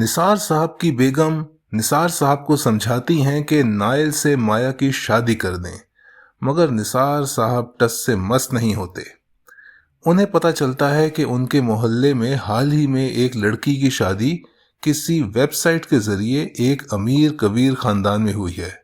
निसार साहब की बेगम निसार साहब को समझाती हैं कि नाइल से माया की शादी कर दें, मगर निसार साहब टस से मस नहीं होते। उन्हें पता चलता है कि उनके मोहल्ले में हाल ही में एक लड़की की शादी किसी वेबसाइट के जरिए एक अमीर कबीर खानदान में हुई है।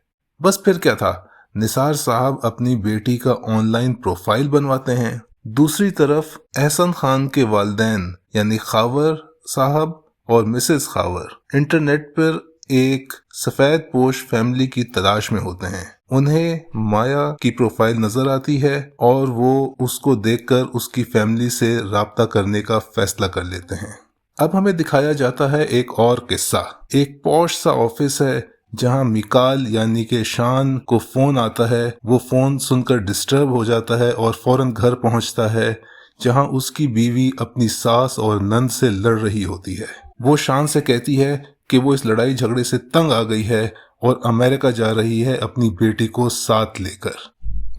बस फिर क्या था, निसार साहब अपनी बेटी का ऑनलाइन प्रोफाइल बनवाते हैं। दूसरी तरफ एहसन खान के वालिदैन यानी खावर साहब और मिसेस खावर इंटरनेट पर एक सफेद पोश फैमिली की तलाश में होते हैं। उन्हें माया की प्रोफाइल नजर आती है और वो उसको देखकर उसकी फैमिली से राब्ता करने का फैसला कर लेते हैं। अब हमें दिखाया जाता है एक और किस्सा। एक पॉश सा ऑफिस है जहां मिकाल यानी कि शान को फोन आता है। वो फोन सुनकर डिस्टर्ब हो जाता है और फौरन घर पहुंचता है जहां उसकी बीवी अपनी सास और नंद से लड़ रही होती है। वो शान से कहती है कि वो इस लड़ाई झगड़े से तंग आ गई है और अमेरिका जा रही है अपनी बेटी को साथ लेकर,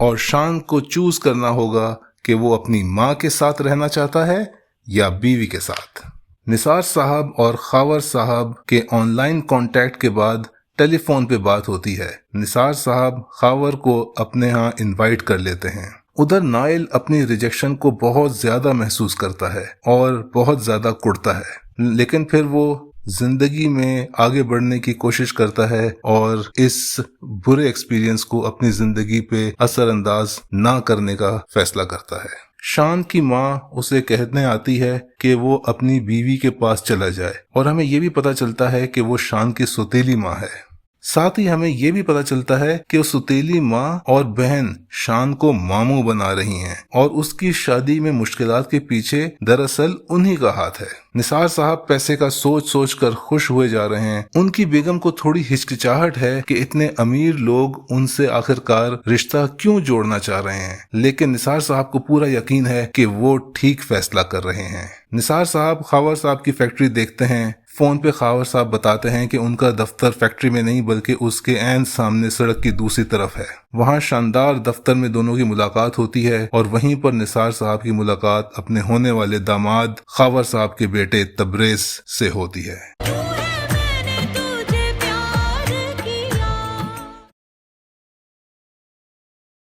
और शान को चूज करना होगा कि वो अपनी माँ के साथ रहना चाहता है या बीवी के साथ। निसार साहब और खावर साहब के ऑनलाइन कांटेक्ट के बाद टेलीफोन पे बात होती है। निसार साहब खावर को अपने यहाँ इनवाइट कर लेते हैं। उधर नाइल अपनी रिजेक्शन को बहुत ज्यादा महसूस करता है और बहुत ज्यादा कुड़ता है, लेकिन फिर वो जिंदगी में आगे बढ़ने की कोशिश करता है और इस बुरे एक्सपीरियंस को अपनी जिंदगी पे असरअंदाज ना करने का फैसला करता है। शान की माँ उसे कहने आती है कि वो अपनी बीवी के पास चला जाए, और हमें ये भी पता चलता है कि वो शान की सौतेली माँ है। साथ ही हमें ये भी पता चलता है कि वो सौतेली माँ और बहन शान को मामू बना रही हैं और उसकी शादी में मुश्किलात के पीछे दरअसल उन्हीं का हाथ है। निसार साहब पैसे का सोच सोच कर खुश हुए जा रहे हैं। उनकी बेगम को थोड़ी हिचकिचाहट है कि इतने अमीर लोग उनसे आखिरकार रिश्ता क्यों जोड़ना चाह रहे हैं, लेकिन निसार साहब को पूरा यकीन है कि वो ठीक फैसला कर रहे हैं। निसार साहब खावर साहब की फैक्ट्री देखते हैं। फोन पे खावर साहब बताते हैं कि उनका दफ्तर फैक्ट्री में नहीं बल्कि उसके ऐन सामने सड़क की दूसरी तरफ है। वहाँ शानदार दफ्तर में दोनों की मुलाकात होती है और वहीं पर निसार साहब की मुलाकात अपने होने वाले दामाद खावर साहब के बेटे तबरेज से होती है।